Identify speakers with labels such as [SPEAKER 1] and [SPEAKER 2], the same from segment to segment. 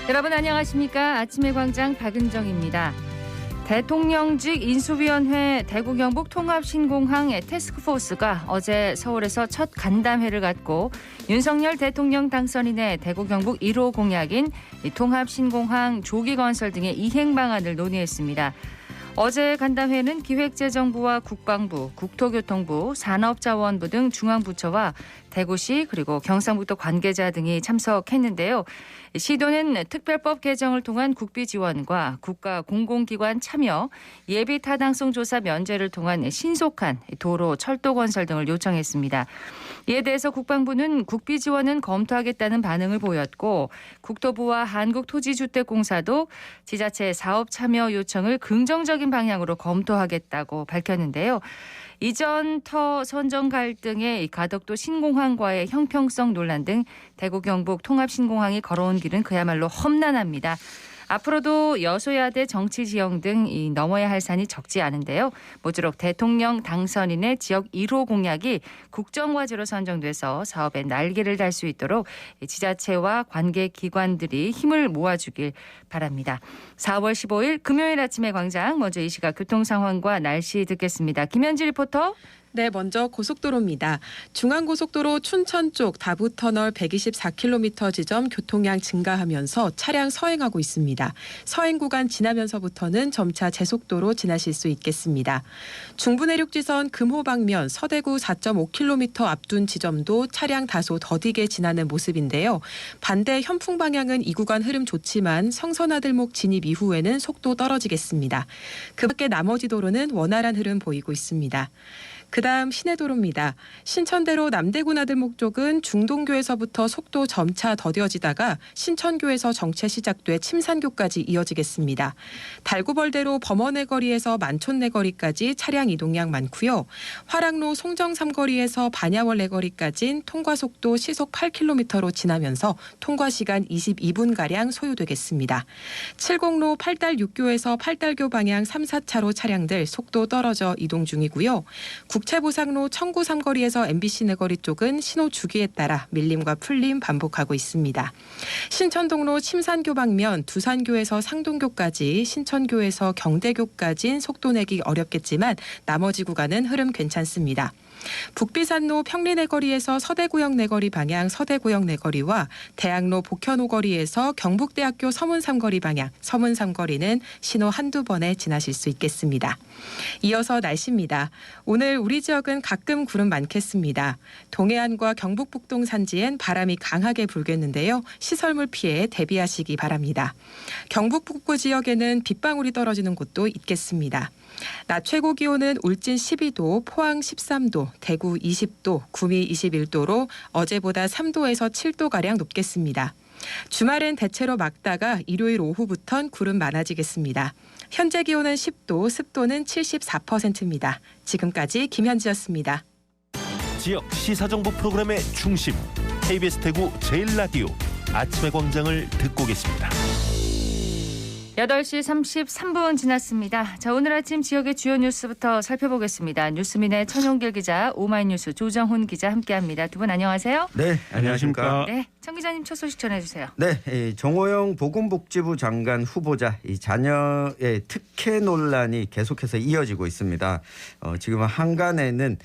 [SPEAKER 1] 여러분 안녕하십니까? 아침의 광장 박은정입니다. 대통령직 인수위원회 대구 경북 통합신공항 태스크포스가 어제 서울에서 첫 간담회를 갖고 윤석열 대통령 당선인의 대구 경북 1호 공약인 통합신공항 조기건설 등의 이행 방안을 논의했습니다. 어제 간담회는 기획재정부와 국방부, 국토교통부, 산업자원부 등 중앙부처와 대구시 그리고 경상북도 관계자 등이 참석했는데요. 시도는 특별법 개정을 통한 국비 지원과 국가 공공기관 참여, 예비 타당성 조사 면제를 통한 신속한 도로, 철도 건설 등을 요청했습니다. 이에 대해서 국방부는 국비 지원은 검토하겠다는 반응을 보였고 국토부와 한국토지주택공사도 지자체 사업 참여 요청을 긍정적인 방향으로 검토하겠다고 밝혔는데요. 이전 터 선정 갈등의 가덕도 신공항과의 형평성 논란 등 대구 경북 통합신공항이 걸어온 길은 그야말로 험난합니다. 앞으로도 여소야대 정치 지형 등 넘어야 할 산이 적지 않은데요. 모쪼록 대통령 당선인의 지역 1호 공약이 국정과제로 선정돼서 사업에 날개를 달 수 있도록 지자체와 관계기관들이 힘을 모아주길 바랍니다. 4월 15일 금요일 아침의 광장, 먼저 이 시각 교통 상황과 날씨 듣겠습니다. 김현지 리포터.
[SPEAKER 2] 네, 먼저 고속도로입니다. 중앙고속도로 춘천 쪽 다부터널 124km 지점 교통량 증가하면서 차량 서행하고 있습니다. 서행 구간 지나면서부터는 점차 제속도로 지나실 수 있겠습니다. 중부내륙지선 금호 방면 서대구 4.5km 앞둔 지점도 차량 다소 더디게 지나는 모습인데요. 반대 현풍 방향은 이 구간 흐름 좋지만 성선아들목 진입 이후에는 속도 떨어지겠습니다. 그 밖에 나머지 도로는 원활한 흐름 보이고 있습니다. 그다음 시내도로입니다. 신천대로 남대구 나들목 쪽은 중동교에서부터 속도 점차 더뎌지다가 신천교에서 정체 시작돼 침산교까지 이어지겠습니다. 달구벌대로 범어내거리에서 만촌내거리까지 차량 이동량 많고요. 화랑로 송정삼거리에서 반야월내거리까지는 통과속도 시속 8km로 지나면서 통과시간 22분가량 소요되겠습니다. 70로 팔달육교에서 팔달교 방향 3, 4차로 차량들 속도 떨어져 이동 중이고요. 국채보상로 청구 삼거리에서 MBC 내거리 쪽은 신호 주기에 따라 밀림과 풀림 반복하고 있습니다. 신천동로 침산교 방면 두산교에서 상동교까지, 신천교에서 경대교까지는 속도 내기 어렵겠지만 나머지 구간은 흐름 괜찮습니다. 북비산로 평리내거리에서 서대구역 내거리 방향 서대구역 내거리와 대학로 복현오거리에서 경북대학교 서문삼거리 방향 서문삼거리는 신호 한두 번에 지나실 수 있겠습니다. 이어서 날씨입니다. 오늘 우리 지역은 가끔 구름 많겠습니다. 동해안과 경북 북동 산지엔 바람이 강하게 불겠는데요. 시설물 피해 대비하시기 바랍니다. 경북 북부 지역에는 빗방울이 떨어지는 곳도 있겠습니다. 낮 최고 기온은 울진 12도, 포항 13도, 대구 20도, 구미 21도로 어제보다 3도에서 7도가량 높겠습니다. 주말엔 대체로 맑다가 일요일 오후부턴 구름 많아지겠습니다. 현재 기온은 10도, 습도는 74%입니다. 지금까지 김현지였습니다.
[SPEAKER 3] 지역 시사정보 프로그램의 중심, KBS 대구 제일라디오 아침의 광장을 듣고 계십니다.
[SPEAKER 1] 8시 33분 지났습니다. 자, 오늘 아침 지역의 주요 뉴스부터 살펴보겠습니다. 뉴스민의 천용길 기자, 오마이뉴스 조정훈 기자 함께합니다. 두 분 안녕하세요.
[SPEAKER 4] 네, 안녕하십니까.
[SPEAKER 1] 네, 청 기자님 첫 소식 전해주세요.
[SPEAKER 4] 네, 정호영 보건복지부 장관 후보자 이 자녀의 특혜 논란이 계속해서 이어지고 있습니다. 지금 한간에는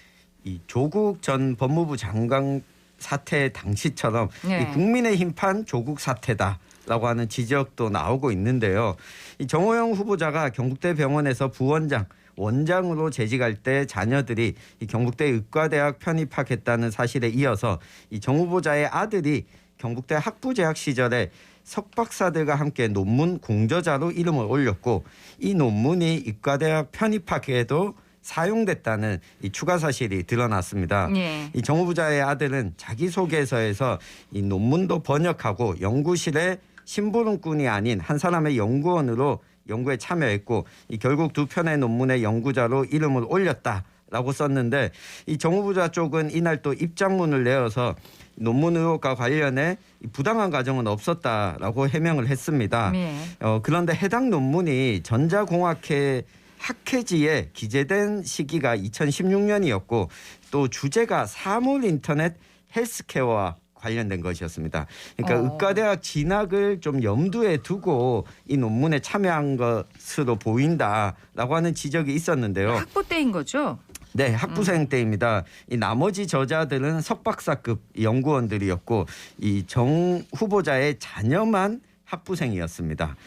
[SPEAKER 4] 이 조국 전 법무부 장관 사태 당시처럼
[SPEAKER 1] 네.
[SPEAKER 4] 이 국민의힘판 조국 사태다. 라고 하는 지적도 나오고 있는데요. 이 정호영 후보자가 경북대 병원에서 부원장, 원장으로 재직할 때 자녀들이 이 경북대 의과대학 편입학했다는 사실에 이어서 이 정 후보자의 아들이 경북대 학부 재학 시절에 석박사들과 함께 논문 공저자로 이름을 올렸고 이 논문이 의과대학 편입학에도 사용됐다는 이 추가 사실이 드러났습니다.
[SPEAKER 1] 네.
[SPEAKER 4] 이 정 후보자의 아들은 자기소개서에서 이 논문도 번역하고 연구실에 심부름꾼이 아닌 한 사람의 연구원으로 연구에 참여했고 이 결국 두 편의 논문의 연구자로 이름을 올렸다라고 썼는데 이 정 후보자 쪽은 이날 또 입장문을 내어서 논문 의혹과 관련해 부당한 과정은 없었다라고 해명을 했습니다.
[SPEAKER 1] 네.
[SPEAKER 4] 그런데 해당 논문이 전자공학회 학회지에 기재된 시기가 2016년이었고 또 주제가 사물 인터넷 헬스케어와 관련된 것이었습니다. 그러니까 의과대학 진학을 좀 염두에 두고 이 논문에 참여한 것으로 보인다라고 하는 지적이 있었는데요.
[SPEAKER 1] 학부 때인 거죠?
[SPEAKER 4] 네, 학부생 때입니다. 이 나머지 저자들은 석박사급 연구원들이었고 이 정 후보자의 자녀만 학부생이었습니다.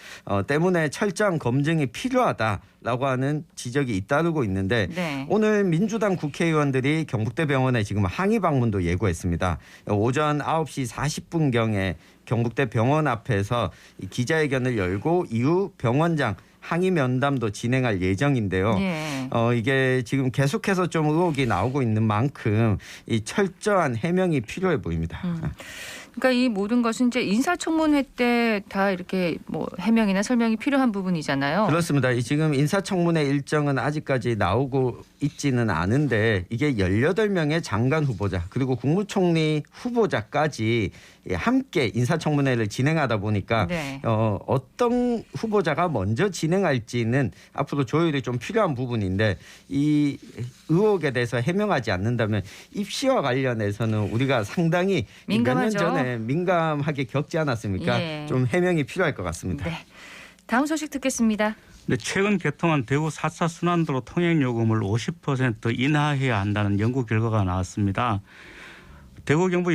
[SPEAKER 4] 때문에 철저한 검증이 필요하다라고 하는 지적이 잇따르고 있는데
[SPEAKER 1] 네.
[SPEAKER 4] 오늘 민주당 국회의원들이 경북대 병원에 지금 항의 방문도 예고했습니다. 오전 9시 40분경에 경북대 병원 앞에서 기자회견을 열고 이후 병원장 항의 면담도 진행할 예정인데요.
[SPEAKER 1] 예.
[SPEAKER 4] 이게 지금 계속해서 좀 의혹이 나오고 있는 만큼 이 철저한 해명이 필요해 보입니다.
[SPEAKER 1] 그러니까 이 모든 것은 이제 인사청문회 때 다 이렇게 뭐 해명이나 설명이 필요한 부분이잖아요.
[SPEAKER 4] 그렇습니다. 지금 인사청문회 일정은 아직까지 나오고 있지는 않은데 이게 18명의 장관 후보자 그리고 국무총리 후보자까지 함께 인사청문회를 진행하다 보니까
[SPEAKER 1] 네.
[SPEAKER 4] 어떤 후보자가 먼저 진행할지는 앞으로 조율이 좀 필요한 부분인데 이 의혹에 대해서 해명하지 않는다면 입시와 관련해서는 우리가 상당히 몇 년
[SPEAKER 1] 민감하죠.
[SPEAKER 4] 전에 민감하게 겪지 않았습니까?
[SPEAKER 1] 예.
[SPEAKER 4] 좀 해명이 필요할 것 같습니다.
[SPEAKER 1] 네. 다음 소식 듣겠습니다.
[SPEAKER 5] 네, 최근 개통한 대구 4차 순환도로 통행요금을 50% 인하해야 한다는 연구 결과가 나왔습니다. 대구 경북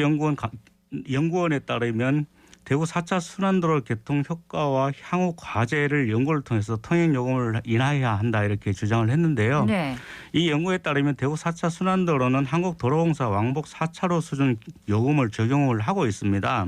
[SPEAKER 5] 연구원에 따르면 대구 4차 순환도로 개통 효과와 향후 과제를 연구를 통해서 통행요금을 인하해야 한다 이렇게 주장을 했는데요.
[SPEAKER 1] 네.
[SPEAKER 5] 이 연구에 따르면 대구 4차 순환도로는 한국도로공사 왕복 4차로 수준 요금을 적용을 하고 있습니다.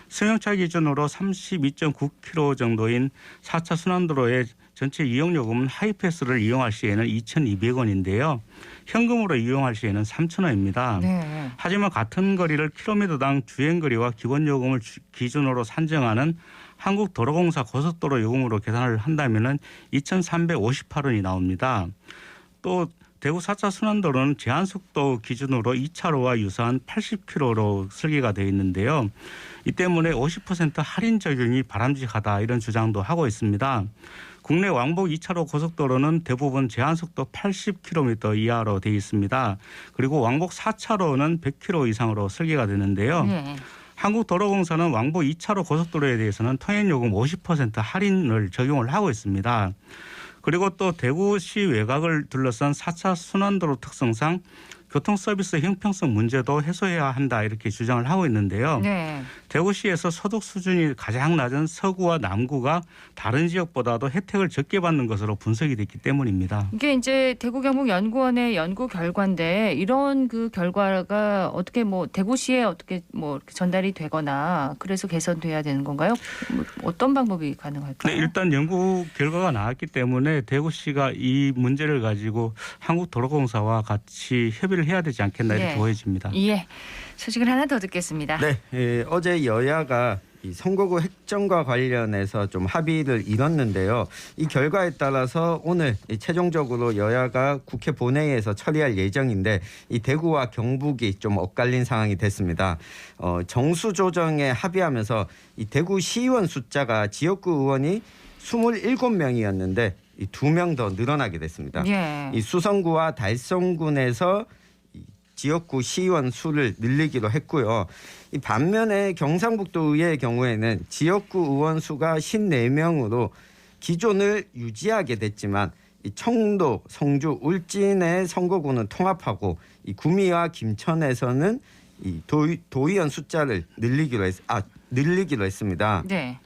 [SPEAKER 5] 승용차 기준으로 32.9km 정도인 4차 순환도로의 전체 이용요금은 하이패스를 이용할 시에는 2,200원인데요. 현금으로 이용할 시에는 3,000원입니다.
[SPEAKER 1] 네.
[SPEAKER 5] 하지만 같은 거리를 킬로미터당 주행거리와 기본요금을 기준으로 산정하는 한국도로공사 고속도로 요금으로 계산을 한다면 2,358원이 나옵니다. 또 대구 4차 순환도로는 제한속도 기준으로 2차로와 유사한 80km로 설계가 되어 있는데요. 이 때문에 50% 할인 적용이 바람직하다 이런 주장도 하고 있습니다. 국내 왕복 2차로 고속도로는 대부분 제한속도 80km 이하로 되어 있습니다. 그리고 왕복 4차로는 100km 이상으로 설계가 되는데요.
[SPEAKER 1] 네.
[SPEAKER 5] 한국도로공사는 왕복 2차로 고속도로에 대해서는 통행요금 50% 할인을 적용을 하고 있습니다. 그리고 또 대구시 외곽을 둘러싼 4차 순환도로 특성상 교통서비스 형평성 문제도 해소해야 한다 이렇게 주장을 하고 있는데요.
[SPEAKER 1] 네.
[SPEAKER 5] 대구시에서 소득 수준이 가장 낮은 서구와 남구가 다른 지역보다도 혜택을 적게 받는 것으로 분석이 됐기 때문입니다.
[SPEAKER 1] 이게 이제 대구 경북 연구원의 연구 결과인데 이런 그 결과가 어떻게 뭐 대구시에 어떻게 뭐 이렇게 전달이 되거나 그래서 개선돼야 되는 건가요? 뭐 어떤 방법이 가능할까요?
[SPEAKER 5] 네, 일단 연구 결과가 나왔기 때문에 대구시가 이 문제를 가지고 한국도로공사와 같이 협의를 해야 되지 않겠나 이렇게
[SPEAKER 1] 예.
[SPEAKER 5] 보여집니다.
[SPEAKER 1] 예. 소식을 하나 더 듣겠습니다.
[SPEAKER 4] 네, 어제 여야가 이 선거구 획정과 관련해서 좀 합의를 이뤘는데요. 이 결과에 따라서 오늘 최종적으로 여야가 국회 본회의에서 처리할 예정인데 이 대구와 경북이 좀 엇갈린 상황이 됐습니다. 정수 조정에 합의하면서 이 대구 시의원 숫자가 지역구 의원이 27명이었는데 이 2명 더 늘어나게 됐습니다.
[SPEAKER 1] 예.
[SPEAKER 4] 이 수성구와 달성군에서 지역구 시의원 수를 늘리기로 했고요. 이 반면에 경상북도 의회의 경우에는 지역구 의원 수가 14명으로 기존을 유지하게 됐지만 이 청도, 성주, 울진의 선거구는 통합하고 이 구미와 김천에서는 이 도의원 숫자를 늘리기로 했습니다.
[SPEAKER 1] 네.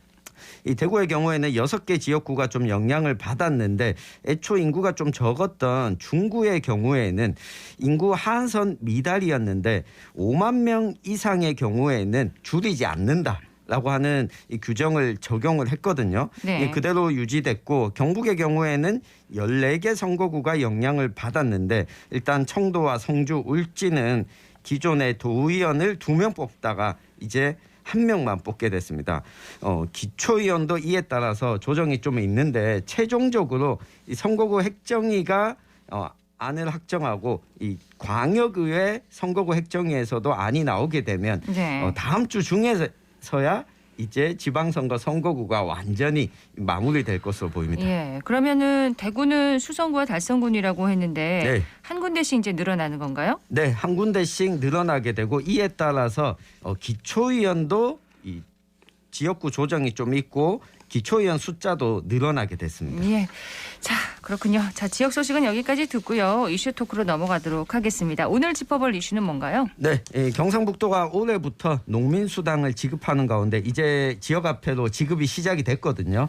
[SPEAKER 4] 이 대구의 경우에는 6개 지역구가 좀 영향을 받았는데 애초 인구가 좀 적었던 중구의 경우에는 인구 하한선 미달이었는데 5만 명 이상의 경우에는 줄이지 않는다라고 하는 이 규정을 적용을 했거든요.
[SPEAKER 1] 네.
[SPEAKER 4] 그대로 유지됐고 경북의 경우에는 14개 선거구가 영향을 받았는데 일단 청도와 성주, 울진은 기존의 도의원을 2명 뽑다가 이제 1명만 뽑게 됐습니다. 기초의원도 이에 따라서 조정이 좀 있는데 최종적으로 이 선거구 획정위가 안을 확정하고 이 광역의회 선거구 획정위에서도 안이 나오게 되면
[SPEAKER 1] 네.
[SPEAKER 4] 다음 주 중에서야 이제 지방선거 선거구가 완전히 마무리될 것으로 보입니다.
[SPEAKER 1] 예. 그러면은 대구는 수성구와 달성군이라고 했는데
[SPEAKER 4] 네.
[SPEAKER 1] 한 군데씩 이제 늘어나는 건가요?
[SPEAKER 4] 네, 한 군데씩 늘어나게 되고 이에 따라서 기초의원도 이 지역구 조정이 좀 있고 기초의원 숫자도 늘어나게 됐습니다.
[SPEAKER 1] 예. 자, 그렇군요. 자, 지역 소식은 여기까지 듣고요. 이슈 토크로 넘어가도록 하겠습니다. 오늘 짚어볼 이슈는 뭔가요?
[SPEAKER 4] 네, 경상북도가 올해부터 농민수당을 지급하는 가운데 이제 지역화폐로 지급이 시작이 됐거든요.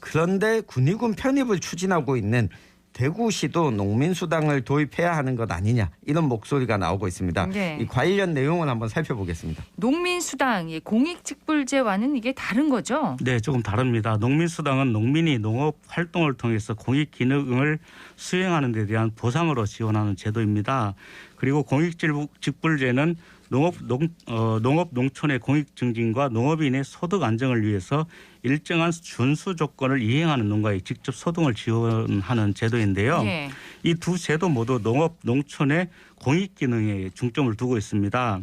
[SPEAKER 4] 그런데 군의군 편입을 추진하고 있는 대구시도 농민수당을 도입해야 하는 것 아니냐 이런 목소리가 나오고 있습니다.
[SPEAKER 1] 네.
[SPEAKER 4] 이 관련 내용을 한번 살펴보겠습니다.
[SPEAKER 1] 농민수당, 공익직불제와는 이게 다른 거죠?
[SPEAKER 5] 네, 조금 다릅니다. 농민수당은 농민이 농업 활동을 통해서 공익 기능을 수행하는 데 대한 보상으로 지원하는 제도입니다. 그리고 공익직불제는 농업 농촌의 공익 증진과 농업인의 소득 안정을 위해서 일정한 준수 조건을 이행하는 농가에 직접 소득을 지원하는 제도인데요.
[SPEAKER 1] 예.
[SPEAKER 5] 이 두 제도 모두 농업 농촌의 공익 기능에 중점을 두고 있습니다.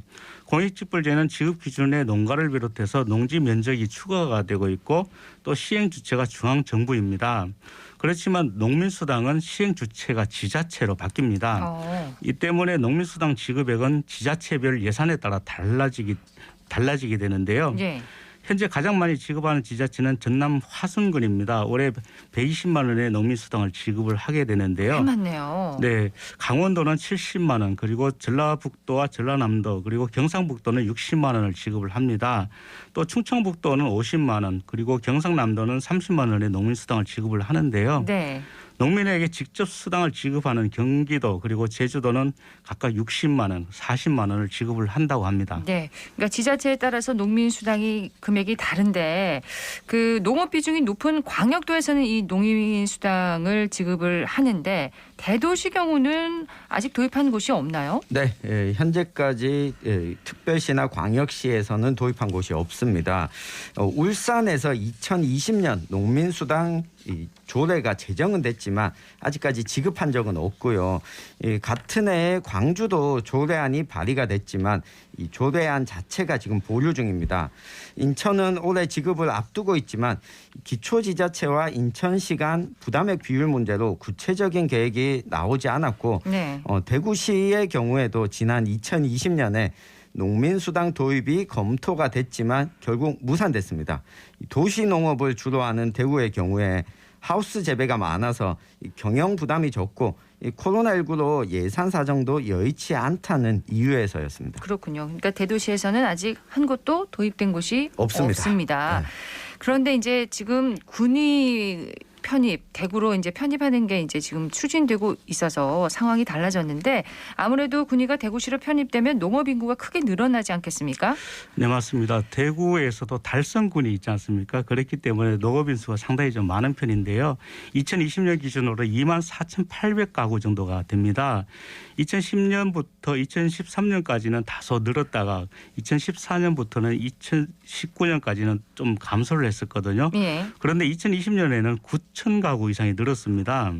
[SPEAKER 5] 공익직불제는 지급 기준에 농가를 비롯해서 농지 면적이 추가가 되고 있고 또 시행 주체가 중앙 정부입니다. 그렇지만 농민수당은 시행 주체가 지자체로 바뀝니다. 이 때문에 농민수당 지급액은 지자체별 예산에 따라 달라지게 되는데요.
[SPEAKER 1] 예.
[SPEAKER 5] 현재 가장 많이 지급하는 지자체는 전남 화순군입니다. 올해 120만 원의 농민수당을 지급을 하게 되는데요.
[SPEAKER 1] 꽤 많네요.
[SPEAKER 5] 네, 강원도는 70만 원, 그리고 전라북도와 전라남도, 그리고 경상북도는 60만 원을 지급을 합니다. 또 충청북도는 50만 원, 그리고 경상남도는 30만 원의 농민수당을 지급을 하는데요.
[SPEAKER 1] 네.
[SPEAKER 5] 농민에게 직접 수당을 지급하는 경기도 그리고 제주도는 각각 60만 원, 40만 원을 지급을 한다고 합니다.
[SPEAKER 1] 네. 그러니까 지자체에 따라서 농민수당이 금액이 다른데 그 농업 비중이 높은 광역도에서는 이 농민수당을 지급을 하는데 대도시 경우는 아직 도입한 곳이 없나요?
[SPEAKER 4] 네, 현재까지 특별시나 광역시에서는 도입한 곳이 없습니다. 울산에서 2020년 농민수당 조례가 제정은 됐지만 아직까지 지급한 적은 없고요. 같은 해에 광주도 조례안이 발의가 됐지만 이 조례안 자체가 지금 보류 중입니다. 인천은 올해 지급을 앞두고 있지만 기초지자체와 인천시 간 부담액 비율 문제로 구체적인 계획이 나오지 않았고
[SPEAKER 1] 네.
[SPEAKER 4] 대구시의 경우에도 지난 2020년에 농민수당 도입이 검토가 됐지만 결국 무산됐습니다. 도시농업을 주로 하는 대구의 경우에 하우스 재배가 많아서 경영 부담이 적고 코로나19로 예산 사정도 여의치 않다는 이유에서였습니다.
[SPEAKER 1] 그렇군요. 그러니까 대도시에서는 아직 한 곳도 도입된 곳이
[SPEAKER 4] 없습니다. 네.
[SPEAKER 1] 그런데 이제 지금 군이 편입, 대구로 이제 편입하는 게 이제 지금 추진되고 있어서 상황이 달라졌는데 아무래도 군위가 대구시로 편입되면 농업 인구가 크게 늘어나지 않겠습니까?
[SPEAKER 5] 네, 맞습니다. 대구에서도 달성군이 있지 않습니까? 그렇기 때문에 농업 인수가 상당히 좀 많은 편인데요. 2020년 기준으로 24,800가구 정도가 됩니다. 2010년부터 2013년까지는 다소 늘었다가 2014년부터는 2019년까지는 좀 감소를 했었거든요.
[SPEAKER 1] 예.
[SPEAKER 5] 그런데 2020년에는 9,000가구 이상이 늘었습니다.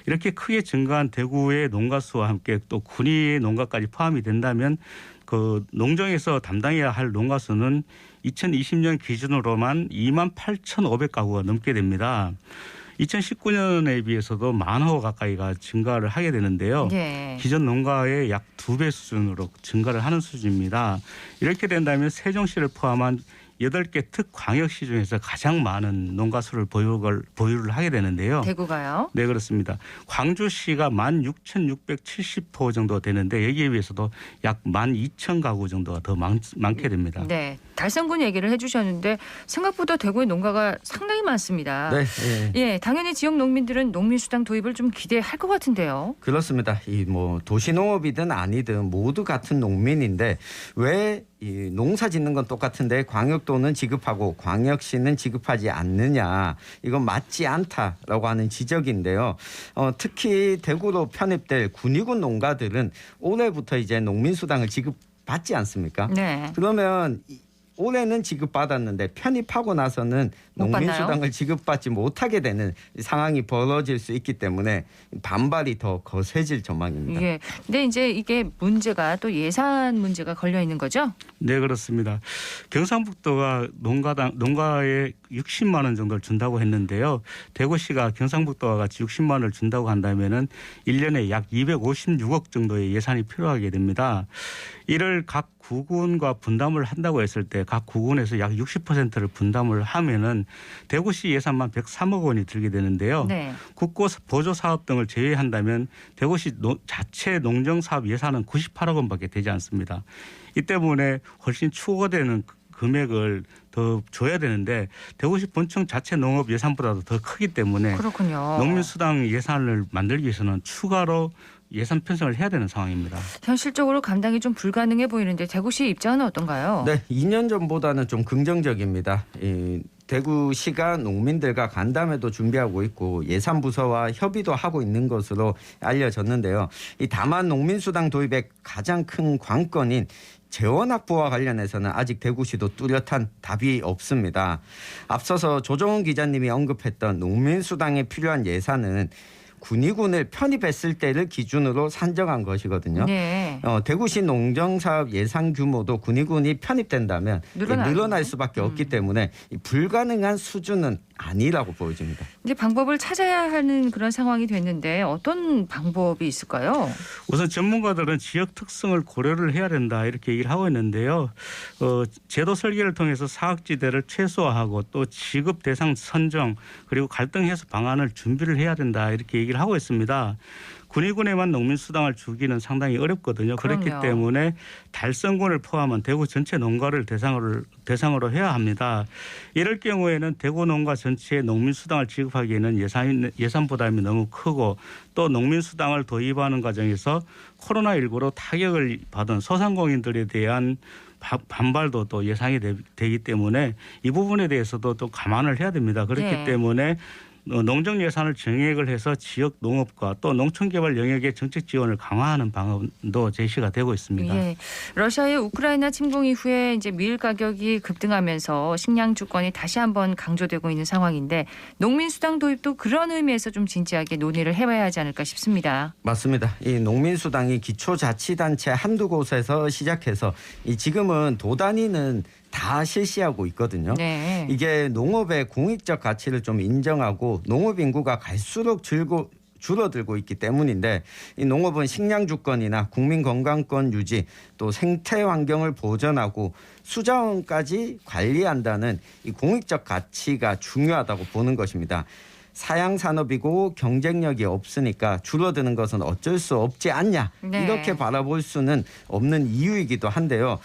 [SPEAKER 5] 이렇게 크게 증가한 대구의 농가 수와 함께 또 군위의 농가까지 포함이 된다면 그 농정에서 담당해야 할 농가 수는 2020년 기준으로만 28,500가구가 넘게 됩니다. 2019년에 비해서도 10,000호 가까이가 증가를 하게 되는데요.
[SPEAKER 1] 예.
[SPEAKER 5] 기존 농가의 약 2배 수준으로 증가를 하는 수준입니다. 이렇게 된다면 세종시를 포함한 8개 특광역시 중에서 가장 많은 농가 수를 보유를 하게 되는데요.
[SPEAKER 1] 대구가요?
[SPEAKER 5] 네, 그렇습니다. 광주시가 16,670호 정도 되는데 여기에 비해서도 약 12,000가구 정도가 더 많게 됩니다.
[SPEAKER 1] 네. 달성군 얘기를 해주셨는데 생각보다 대구의 농가가 상당히 많습니다.
[SPEAKER 4] 네,
[SPEAKER 1] 예, 당연히 지역 농민들은 농민수당 도입을 좀 기대할 것 같은데요.
[SPEAKER 4] 그렇습니다. 이 도시농업이든 아니든 모두 같은 농민인데 왜 이 농사 짓는 건 똑같은데 광역도는 지급하고 광역시는 지급하지 않느냐, 이건 맞지 않다라고 하는 지적인데요. 특히 대구로 편입될 군위군 농가들은 올해부터 이제 농민수당을 지급받지 않습니까?
[SPEAKER 1] 네.
[SPEAKER 4] 그러면 올해는 지급받았는데 편입하고 나서는
[SPEAKER 1] 못 받나요?
[SPEAKER 4] 농민수당을 지급받지 못하게 되는 상황이 벌어질 수 있기 때문에 반발이 더 거세질 전망입니다.
[SPEAKER 1] 예. 근데 이제 이게 문제가 또 예산 문제가 걸려 있는 거죠?
[SPEAKER 5] 네, 그렇습니다. 경상북도가 농가에 60만 원 정도를 준다고 했는데요. 대구시가 경상북도와 같이 60만 원을 준다고 한다면은 1년에 약 256억 정도의 예산이 필요하게 됩니다. 이를 각 구군과 분담을 한다고 했을 때 각 구군에서 약 60%를 분담을 하면은 대구시 예산만 103억 원이 들게 되는데요.
[SPEAKER 1] 네.
[SPEAKER 5] 국고 보조 사업 등을 제외한다면 대구시 자체 농정 사업 예산은 98억 원밖에 되지 않습니다. 이 때문에 훨씬 추가되는 금액을 더 줘야 되는데 대구시 본청 자체 농업 예산보다도 더 크기 때문에
[SPEAKER 1] 그렇군요.
[SPEAKER 5] 농민수당 예산을 만들기 위해서는 추가로 예산 편성을 해야 되는 상황입니다.
[SPEAKER 1] 현실적으로 감당이 좀 불가능해 보이는데 대구시 입장은 어떤가요?
[SPEAKER 4] 네, 2년 전보다는 좀 긍정적입니다. 대구시가 농민들과 간담회도 준비하고 있고 예산부서와 협의도 하고 있는 것으로 알려졌는데요. 다만 농민수당 도입의 가장 큰 관건인 재원 확보와 관련해서는 아직 대구시도 뚜렷한 답이 없습니다. 앞서서 조정훈 기자님이 언급했던 농민수당에 필요한 예산은 군의군을 편입했을 때를 기준으로 산정한 것이거든요.
[SPEAKER 1] 네.
[SPEAKER 4] 대구시 농정사업 예산 규모도 군의군이 편입된다면 늘어날 수밖에 없기 때문에 불가능한 수준은 아니라고 보여집니다.
[SPEAKER 1] 이제 방법을 찾아야 하는 그런 상황이 됐는데 어떤 방법이 있을까요?
[SPEAKER 5] 우선 전문가들은 지역 특성을 고려를 해야 된다 이렇게 얘기를 하고 있는데요. 제도 설계를 통해서 사각지대를 최소화하고 또 지급 대상 선정 그리고 갈등 해소 방안을 준비를 해야 된다 이렇게 얘기를 하고 있습니다. 군의군에만 농민수당을 주기는 상당히 어렵거든요.
[SPEAKER 1] 그럼요.
[SPEAKER 5] 그렇기 때문에 달성군을 포함한 대구 전체 농가를 대상으로 해야 합니다. 이럴 경우에는 대구 농가 전체에 농민수당을 지급하기에는 예산 부담이 너무 크고 또 농민수당을 도입하는 과정에서 코로나19로 타격을 받은 소상공인들에 대한 반발도 또 예상이 되기 때문에 이 부분에 대해서도 또 감안을 해야 됩니다. 그렇기
[SPEAKER 1] 네.
[SPEAKER 5] 때문에 농정 예산을 정액을 해서 지역 농업과 또 농촌개발 영역의 정책 지원을 강화하는 방안도 제시가 되고 있습니다.
[SPEAKER 1] 예. 러시아의 우크라이나 침공 이후에 이제 밀 가격이 급등하면서 식량 주권이 다시 한번 강조되고 있는 상황인데 농민수당 도입도 그런 의미에서 좀 진지하게 논의를 해봐야 하지 않을까 싶습니다.
[SPEAKER 4] 맞습니다. 이 농민수당이 기초자치단체 한두 곳에서 시작해서 지금은 도 단위는 다 실시하고 있거든요.
[SPEAKER 1] 네.
[SPEAKER 4] 이게 농업의 공익적 가치를 좀 인정하고 농업 인구가 갈수록 줄어들고 있기 때문인데 이 농업은 식량 주권이나 국민 건강권 유지 또 생태 환경을 보전하고 수자원까지 관리한다는 이 공익적 가치가 중요하다고 보는 것입니다. 사양 산업이고 경쟁력이 없으니까 줄어드는 것은 어쩔 수 없지 않냐
[SPEAKER 1] 네.
[SPEAKER 4] 이렇게 바라볼 수는 없는 이유이기도 한데요.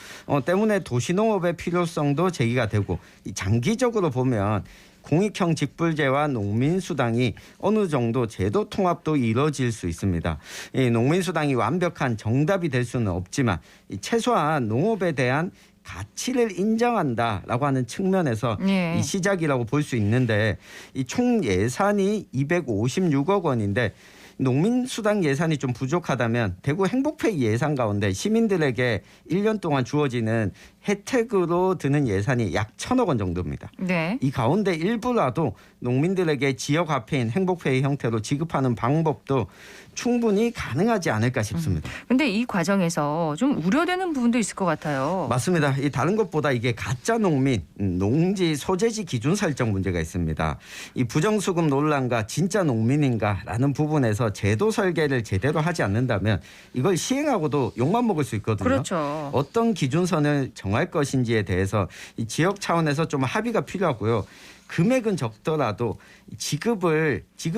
[SPEAKER 4] 때문에 도시농업의 필요성도 제기가 되고 장기적으로 보면 공익형 직불제와 농민수당이 어느 정도 제도 통합도 이뤄질 수 있습니다. 이 농민수당이 완벽한 정답이 될 수는 없지만 최소한 농업에 대한 가치를 인정한다라고 하는 측면에서
[SPEAKER 1] 네.
[SPEAKER 4] 이 시작이라고 볼 수 있는데 이 총 예산이 256억 원인데 농민수당 예산이 좀 부족하다면 대구 행복페이 예산 가운데 시민들에게 1년 동안 주어지는 혜택으로 드는 예산이 약 1,000억 원 정도입니다.
[SPEAKER 1] 네.
[SPEAKER 4] 이 가운데 일부라도 농민들에게 지역화폐인 행복페이 형태로 지급하는 방법도 충분히 가능하지 않을까 싶습니다.
[SPEAKER 1] 근데 이 과정에서 좀 우려되는 부분도 있을 것 같아요.
[SPEAKER 4] 맞습니다. 이 다른 것보다 이게 가짜 농민, 농지 소재지 기준 설정 문제가 있습니다. 이 부정수급 논란과 진짜 농민인가라는 부분에서 제도 설계를 제대로 하지 않는다면 이걸 시행하고도 욕만 먹을 수 있거든요.
[SPEAKER 1] 그렇죠.
[SPEAKER 4] 어떤 기준선을 정할 것인지에 대해서 이 지역 차원에서 좀 합의가 필요하고요. 금액은 적더라도 지급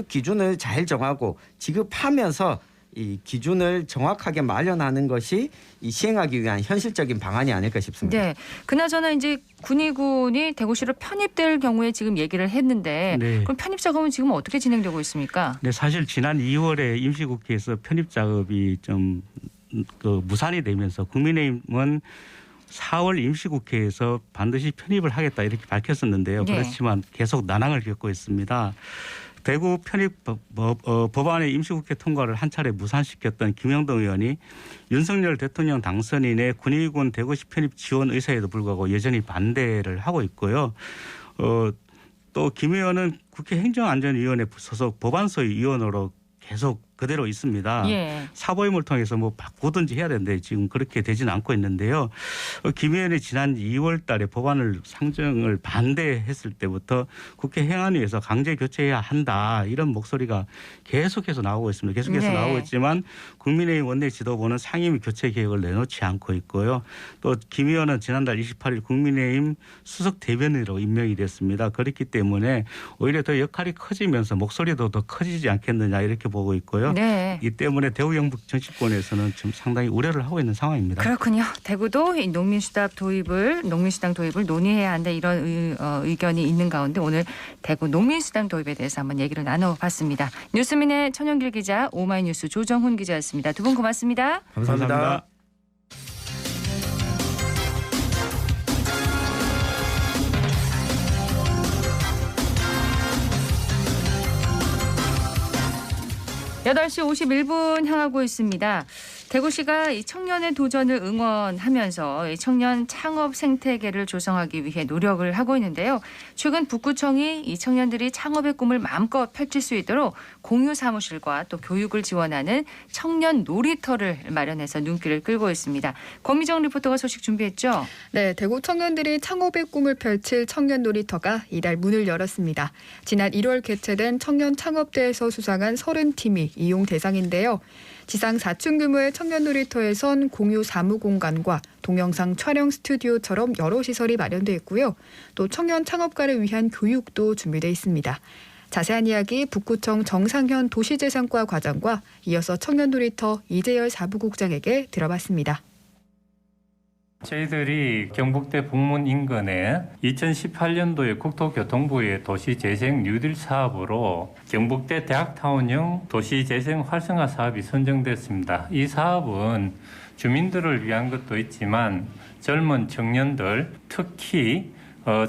[SPEAKER 4] 기준을 잘 정하고 지급하면서 이 기준을 정확하게 마련하는 것이 이 시행하기 위한 현실적인 방안이 아닐까 싶습니다.
[SPEAKER 1] 네. 그나저나 이제 군의군이 대구시로 편입될 경우에 지금 얘기를 했는데
[SPEAKER 5] 네.
[SPEAKER 1] 그럼 편입 작업은 지금 어떻게 진행되고 있습니까?
[SPEAKER 5] 네, 사실 지난 2월에 임시국회에서 편입 작업이 좀 무산이 되면서 국민의힘은 4월 임시국회에서 반드시 편입을 하겠다 이렇게 밝혔었는데요.
[SPEAKER 1] 네.
[SPEAKER 5] 그렇지만 계속 난항을 겪고 있습니다. 대구 편입 법안의 임시국회 통과를 한 차례 무산시켰던 김영동 의원이 윤석열 대통령 당선인의 군의군 대구시 편입 지원 의사에도 불구하고 여전히 반대를 하고 있고요. 또 김 의원은 국회 행정안전위원회 소속 법안소위 위원으로 계속 그대로 있습니다.
[SPEAKER 1] 예.
[SPEAKER 5] 사보임을 통해서 뭐 바꾸든지 해야 되는데 지금 그렇게 되지는 않고 있는데요. 김 의원이 지난 2월 달에 법안을 상정을 반대했을 때부터 국회 행안위에서 강제 교체해야 한다 이런 목소리가 계속해서 나오고 있습니다. 계속해서
[SPEAKER 1] 네.
[SPEAKER 5] 나오고 있지만 국민의힘 원내 지도부는 상임위 교체 계획을 내놓지 않고 있고요. 또 김 의원은 지난달 28일 국민의힘 수석 대변인으로 임명이 됐습니다. 그렇기 때문에 오히려 더 역할이 커지면서 목소리도 더 커지지 않겠느냐 이렇게 보고 있고요.
[SPEAKER 1] 네.
[SPEAKER 5] 이 때문에 대구 경북 정치권에서는 지금 상당히 우려를 하고 있는 상황입니다.
[SPEAKER 1] 그렇군요. 대구도 이 농민수당 도입을 논의해야 한다 이런 의견이 있는 가운데 오늘 대구 농민수당 도입에 대해서 한번 얘기를 나눠봤습니다. 뉴스민의 천영길 기자, 오마이뉴스 조정훈 기자였습니다. 두 분 고맙습니다.
[SPEAKER 4] 감사합니다.
[SPEAKER 1] 여덟 시 51분 향하고 있습니다. 대구시가 이 청년의 도전을 응원하면서 이 청년 창업 생태계를 조성하기 위해 노력을 하고 있는데요. 최근 북구청이 이 청년들이 창업의 꿈을 마음껏 펼칠 수 있도록 공유 사무실과 또 교육을 지원하는 청년 놀이터를 마련해서 눈길을 끌고 있습니다. 권미정 리포터가 소식 준비했죠.
[SPEAKER 6] 네, 대구 청년들이 창업의 꿈을 펼칠 청년 놀이터가 이달 문을 열었습니다. 지난 1월 개최된 청년 창업대에서 수상한 30팀이 이용 대상인데요. 지상 4층 규모의 청년 놀이터에선 공유 사무공간과 동영상 촬영 스튜디오처럼 여러 시설이 마련돼 있고요. 또 청년 창업가를 위한 교육도 준비돼 있습니다. 자세한 이야기 북구청 정상현 도시재생과 과장과 이어서 청년 놀이터 이재열 사부국장에게 들어봤습니다.
[SPEAKER 7] 저희들이 경북대 북문 인근에 2018년도에 국토교통부의 도시재생 뉴딜 사업으로 경북대 대학타운형 도시재생 활성화 사업이 선정됐습니다. 이 사업은 주민들을 위한 것도 있지만 젊은 청년들, 특히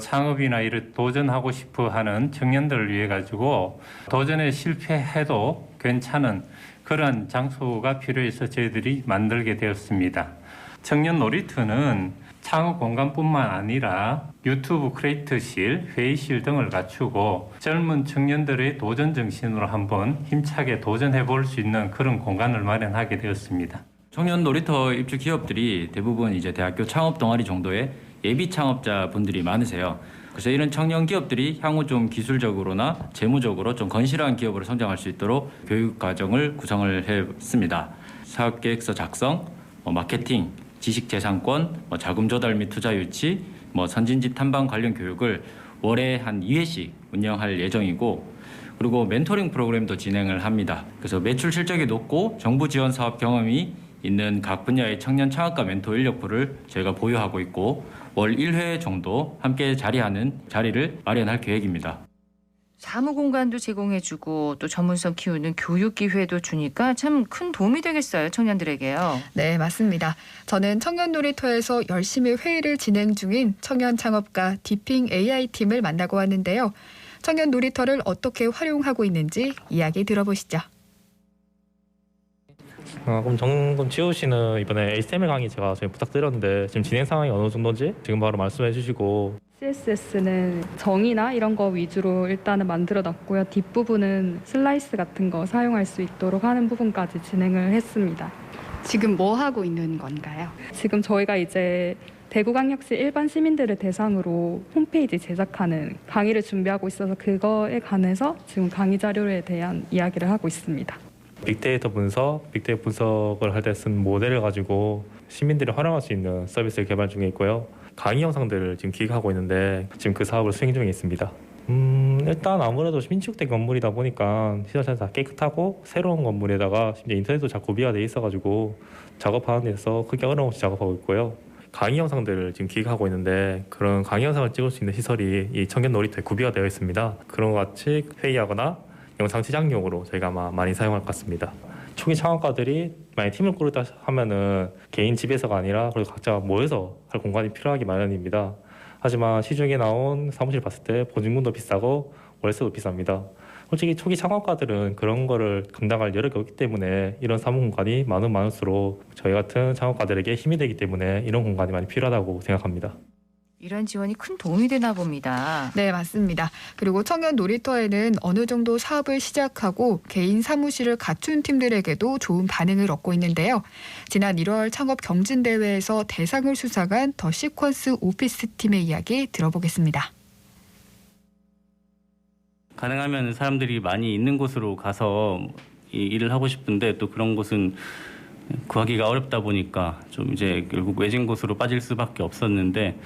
[SPEAKER 7] 창업이나 이를 도전하고 싶어 하는 청년들을 위해 가지고 도전에 실패해도 괜찮은 그런 장소가 필요해서 저희들이 만들게 되었습니다. 청년 놀이터는 창업 공간뿐만 아니라 유튜브 크리에이터실, 회의실 등을 갖추고 젊은 청년들의 도전 정신으로 한번 힘차게 도전해 볼 수 있는 그런 공간을 마련하게 되었습니다.
[SPEAKER 8] 청년 놀이터 입주 기업들이 대부분 이제 대학교 창업 동아리 정도의 예비 창업자 분들이 많으세요. 그래서 이런 청년 기업들이 향후 좀 기술적으로나 재무적으로 좀 건실한 기업으로 성장할 수 있도록 교육 과정을 구성을 했습니다. 사업계획서 작성, 마케팅, 지식재산권, 자금 조달 및 투자 유치, 선진집 탐방 관련 교육을 월에 한 2회씩 운영할 예정이고, 그리고 멘토링 프로그램도 진행을 합니다. 그래서 매출 실적이 높고 정부 지원 사업 경험이 있는 각 분야의 청년 창업가 멘토 인력풀을 저희가 보유하고 있고 월 1회 정도 함께 자리를 마련할 계획입니다.
[SPEAKER 1] 사무공간도 제공해주고 또 전문성 키우는 교육 기회도 주니까 참 큰 도움이 되겠어요. 청년들에게요.
[SPEAKER 6] 네, 맞습니다. 저는 청년 놀이터에서 열심히 회의를 진행 중인 청년 창업가 디핑 AI팀을 만나고 왔는데요. 청년 놀이터를 어떻게 활용하고 있는지 이야기 들어보시죠.
[SPEAKER 9] 그럼 정금 지우 씨는 이번에 HTML 강의 제가 부탁드렸는데 지금 진행 상황이 어느 정도인지 지금 바로 말씀해 주시고.
[SPEAKER 10] CSS는 정의나 이런 거 위주로 일단은 만들어 놨고요. 뒷부분은 슬라이스 같은 거 사용할 수 있도록 하는 부분까지 진행을 했습니다.
[SPEAKER 11] 지금 뭐 하고 있는 건가요?
[SPEAKER 10] 지금 저희가 이제 대구광역시 일반 시민들을 대상으로 홈페이지 제작하는 강의를 준비하고 있어서 그거에 관해서 지금 강의 자료에 대한 이야기를 하고 있습니다.
[SPEAKER 9] 빅데이터 분석을 할 때 쓴 모델을 가지고 시민들이 활용할 수 있는 서비스를 개발 중에 있고요. 강의 영상들을 지금 기획하고 있는데 지금 그 사업을 수행 중에 있습니다. 일단 아무래도 신축된 건물이다 보니까 시설 다 깨끗하고 새로운 건물에다가 심지어 인터넷도 잘 구비가 돼 있어가지고 작업하는 데서 크게 어려움 없이 작업하고 있고요. 강의 영상들을 지금 기획하고 있는데 그런 강의 영상을 찍을 수 있는 시설이 이 청년 놀이터에 구비가 되어 있습니다. 그런 것 같이 회의하거나 영상 제작용으로 저희가 아마 많이 사용할 것 같습니다. 초기 창업가들이 만약 팀을 꾸렸다 하면은 개인 집에서가 아니라 그래도 각자 모여서 할 공간이 필요하기 마련입니다. 하지만 시중에 나온 사무실 봤을 때 보증금도 비싸고 월세도 비쌉니다. 솔직히 초기 창업가들은 그런 거를 감당할 여력이 없기 때문에 이런 사무 공간이 많을수록 저희 같은 창업가들에게 힘이 되기 때문에 이런 공간이 많이 필요하다고 생각합니다.
[SPEAKER 1] 이런 지원이 큰 도움이 되나 봅니다.
[SPEAKER 6] 네, 맞습니다. 그리고 청년 놀이터에는 어느 정도 사업을 시작하고 개인 사무실을 갖춘 팀들에게도 좋은 반응을 얻고 있는데요. 지난 1월 창업 경진대회에서 대상을 수상한 더 시퀀스 오피스 팀의 이야기 들어보겠습니다.
[SPEAKER 12] 가능하면 사람들이 많이 있는 곳으로 가서 이 일을 하고 싶은데 또 그런 곳은 구하기가 어렵다 보니까 좀 이제 결국 외진 곳으로 빠질 수밖에 없었는데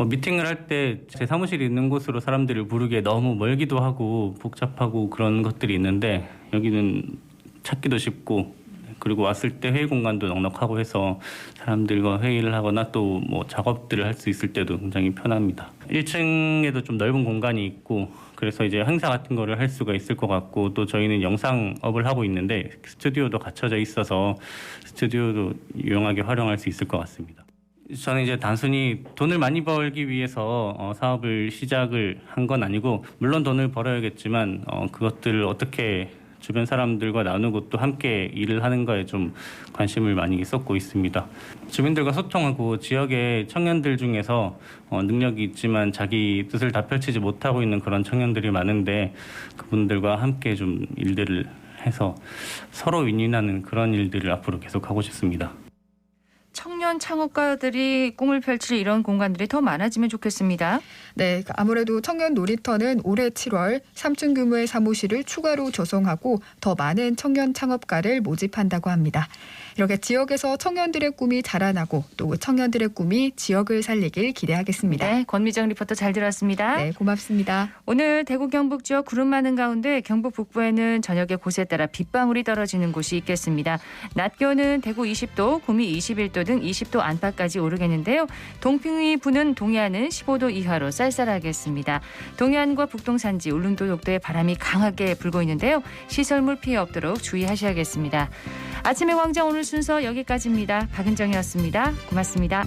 [SPEAKER 12] 미팅을 할 때 제 사무실이 있는 곳으로 사람들을 부르기에 너무 멀기도 하고 복잡하고 그런 것들이 있는데 여기는 찾기도 쉽고 그리고 왔을 때 회의 공간도 넉넉하고 해서 사람들과 회의를 하거나 또 뭐 작업들을 할 수 있을 때도 굉장히 편합니다. 1층에도 좀 넓은 공간이 있고 그래서 이제 행사 같은 거를 할 수가 있을 것 같고 또 저희는 영상업을 하고 있는데 스튜디오도 갖춰져 있어서 스튜디오도 유용하게 활용할 수 있을 것 같습니다. 저는 이제 단순히 돈을 많이 벌기 위해서 사업을 시작을 한 건 아니고 물론 돈을 벌어야겠지만 그것들을 어떻게 주변 사람들과 나누고 또 함께 일을 하는 거에 좀 관심을 많이 쏟고 있습니다. 주민들과 소통하고 지역의 청년들 중에서 능력이 있지만 자기 뜻을 다 펼치지 못하고 있는 그런 청년들이 많은데 그분들과 함께 좀 일들을 해서 서로 윈윈하는 그런 일들을 앞으로 계속하고 싶습니다.
[SPEAKER 1] 청년 창업가들이 꿈을 펼칠 이런 공간들이 더 많아지면 좋겠습니다.
[SPEAKER 6] 네, 아무래도 청년 놀이터는 올해 7월 3층 규모의 사무실을 추가로 조성하고 더 많은 청년 창업가를 모집한다고 합니다. 이렇게 지역에서 청년들의 꿈이 자라나고 또 청년들의 꿈이 지역을 살리길 기대하겠습니다.
[SPEAKER 1] 네, 권미정 리포터 잘 들었습니다.
[SPEAKER 6] 네, 고맙습니다.
[SPEAKER 1] 오늘 대구 경북 지역 구름 많은 가운데 경북 북부에는 저녁에 곳에 따라 빗방울이 떨어지는 곳이 있겠습니다. 낮 기온은 대구 20도, 구미 21도 등 20도 안팎까지 오르겠는데요. 동풍이 부는 동해안은 15도 이하로 쌀쌀하겠습니다. 동해안과 북동 산지, 울릉도 독도에 바람이 강하게 불고 있는데요. 시설물 피해 없도록 주의하셔야겠습니다. 아침의 광장 오늘 순서 여기까지입니다. 박은정이었습니다. 고맙습니다.